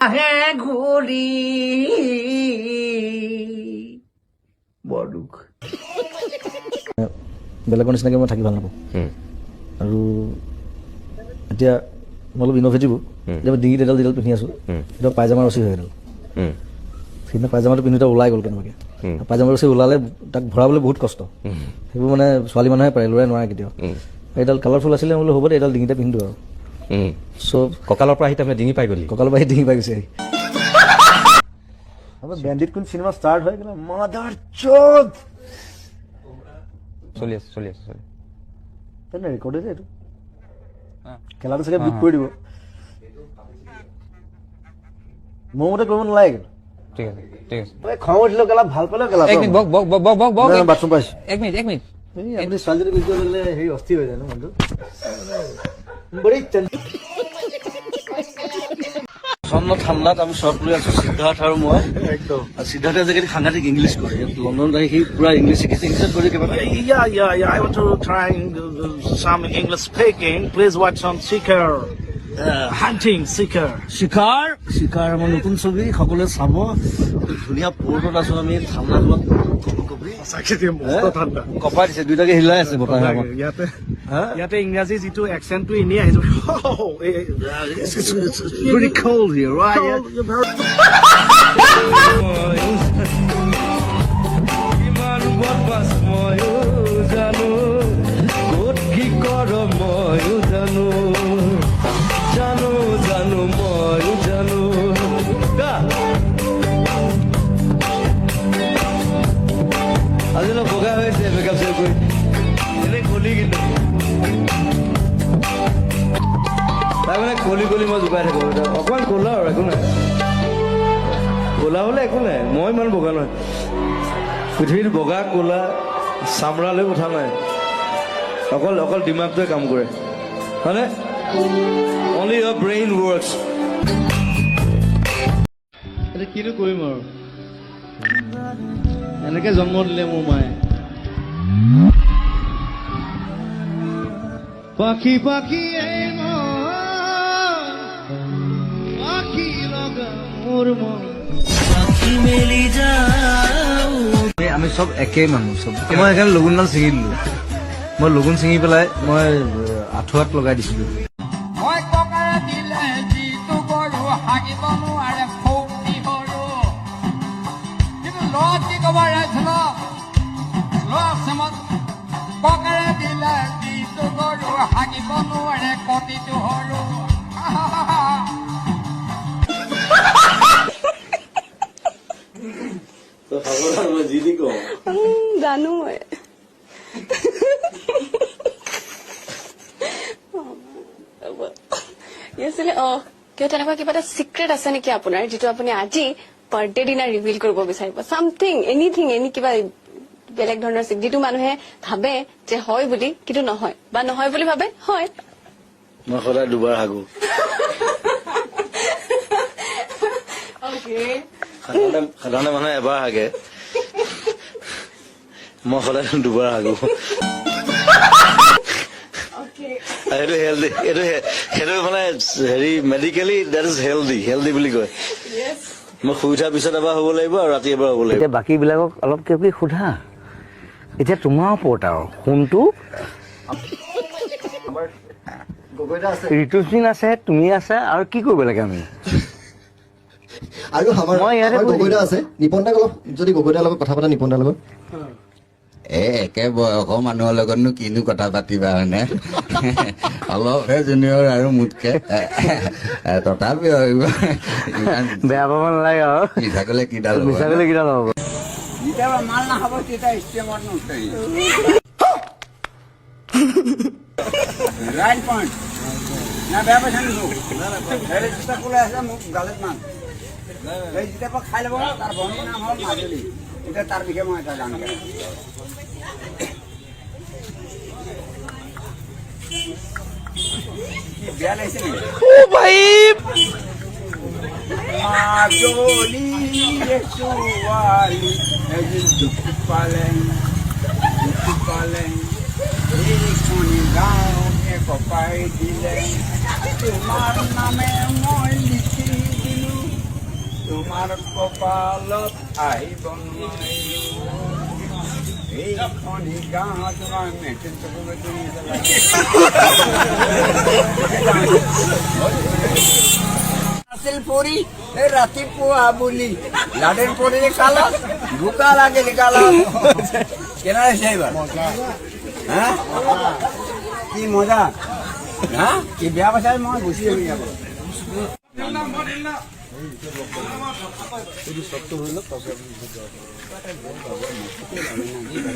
আহে ঘূৰি বৰ দুখ বেলেগৰ নিচিনাকৈ মই থাকি ভাল নাপাওঁ আৰু এতিয়া মই অলপ ইন'ভেটিভো এতিয়া মই ডিঙিত এডাল পিন্ধি আছোঁ এতিয়া পায়জামা ৰচি হৈ এডাল সেইদিনা পায়জামাটো পিন্ধোতে ওলাই গ'ল কেনেবাকৈ পায়জামা ৰচি ওলালে তাক ভৰাবলৈ বহুত কষ্ট সেইবোৰ মানে ছোৱালী মানুহে পাৰে ল'ৰাই নোৱাৰে কেতিয়াও এইডাল কালাৰফুল আছিলে বোলো হ'ব দে এইডাল ডিঙিতে পিন্ধো আৰু চব কঁকালৰ পৰা আহি তাৰমানে ডিঙি পাই গ'লি কঁকালৰ পৰা আহি ডিঙি পাই গৈছে বেণ্ডিত কোন চিনেমা ষ্টাৰ্ট হৈ গ'লে মাদাৰ চোদ চলি আছে তেনে ৰেকৰ্ড হৈছে এইটো খেলাটো চাগে বিট কৰি দিব মোৰ মতে কৰিব নালাগে ঠিক আছে খং উঠিলেও কেলা ভাল পালেও কেলা বাথৰুম পাইছো এক মিনিট আপুনি ছোৱালীজনী গুচি গ'লে হেৰি অস্থিৰ হৈ যায় ন মনটো বড়ি প্ৰচণ্ড ঠাণ্ডাত আমি চৰ্ট লৈ আছো সিদ্ধাৰ্থ আৰু মই একদম সিদ্ধাৰ্থে আজিকালি সাংঘাতিক ইংলিছ কৰে লণ্ডনত আহি সি পুৰা ইংলিছ শিকিছে ইংলিছত কৰি কিবা Yeah. I want to try some English speaking. Please watch on Seeker. Hunting Seeker. শিকাৰ আমাৰ নতুন ছবি সকলোৱে চাব ধুনীয়া পৰ্টত আছো আমি ঠাণ্ডা ঘৰত কপাই দিছে দুইটাকে হিলাই আছে বতাহে আমাক ইয়াতে ইংৰাজী যিটো এক্সেণ্টটো এনেই আহিছো pretty cold here right ইমান বদমাছ ময়ো জানো ক'ত কি কৰ ময়ো জানো ময়ো জানো আজি অলপ বগা হৈছে মেকআপ চেকআপ কৰি এনেই কলি কিন্তু তাৰমানে কলি মই জোকাই থাকোঁ অকণমান ক'লা আৰু একো নাই ক'লা হ'লে একো নাই মই ইমান বগা নহয় পৃথিৱীত বগা ক'লা চামৰালৈ কথা নাই অকল দিমাগটোৱে কাম কৰে হয়নে অনলি ইয়ৰ ব্ৰেইন ৱৰ্কছ এতিয়া কিনো কৰিম আৰু এনেকে জন্ম দিলে মোৰ মায়ে পাখি এই পাখি লগা মোৰ মন মেলি যাওঁ আমি চব একেই মানুহ চব মই সেইকাৰণে লগুণডাল ছিঙি দিলোঁ মই লগুণ ছিঙি পেলাই মই আঁঠুৱাত লগাই দিছিলোঁ মই ককাৰে দিলে যিটো কৰো হাগিব নোৱাৰে ফৌতি কৰো কিন্তু ল'ৰাত কি ক'ব ৰাইছিল ল'ৰা চেমত ককাৰে দিলে যিটো কৰো হাগিব নোৱাৰে কটিটো সৰু জানো মই কিয় তেনেকুৱা কিবা এটা চিক্ৰেট আছে নেকি আপোনাৰ যিটো আপুনি আজি বাৰ্থডে দিনা ৰিভিল কৰিব বিচাৰিব চামথিং এনিথিং কিবা বেলেগ ধৰণৰ যিটো মানুহে ভাবে যে হয় বুলি কিন্তু নহয় বা নহয় বুলি ভাবে হয় মই সদায় দুবাৰ হাগো সাধাৰণতে মানুহে এবাৰ হাগে মই সদায় দুবাৰ হাগো সেইটো হেল্ডি সেইটো মানে হেৰি মেডিকেলি দেট ইজ হেল্ডি বুলি কয় মই শুই উঠাৰ পিছত এবাৰ হ'ব লাগিব আৰু ৰাতি এবাৰ হ'ব লাগিব এতিয়া বাকীবিলাকক অলপ কিবা কিবি সোধা এতিয়া তোমাৰ ওপৰত আৰু কোনটো ঋতুসিন আছে তুমি আছে আৰু কি কৰিব লাগে আমি আৰু মই ইয়াতে গগৈদা আছে নিপনদাক অলপ যদি গগৈদাৰ লগত কথা পাতা নিপনদাৰ লগত একে বয়সৰ মানুহৰ লগতনো কিনো কথা পাতিবা হয়নে অলপহে জুনিয়ৰ আৰু মোতকে তথাপিও বেয়া পাব নালাগে আৰু মিছা ক'লে কিডাল হ'ব যেতিয়া মাল নাখাব তেতিয়া ষ্টেমত নুঠে ৰাইট পইণ্ট না বেয়া পাইছা নেকি হেৰি যেতিয়া ক'লে আছে মোক গালত মান এই যেতিয়াৰ পৰা খাই ল'ব তাৰ ভনীৰ নাম হ'ল মাজুলী এতিয়া তাৰ বিষয়ে মই এটা জানো বেয়া লাগিছে নেকি মাজুলী ছোৱালী এদিন দুখ পালেং এইখনি গাঁৱকে কপাই দিলে তোমাৰ নামে মই লিখি দিলোঁ তোমাৰ কপালত আহিব নোৱাৰিলো এইখন গাঁৱত তোমাৰ মেট্ৰিক আছিল পৰি এই ৰাতিপুৱা বুলি লাডেন পৰি কালত বোকা লাগিল কালত কেনে আছে এইবাৰ হা কি মজা হা কি বেয়া পাইছা মই গুচি যাবি যাব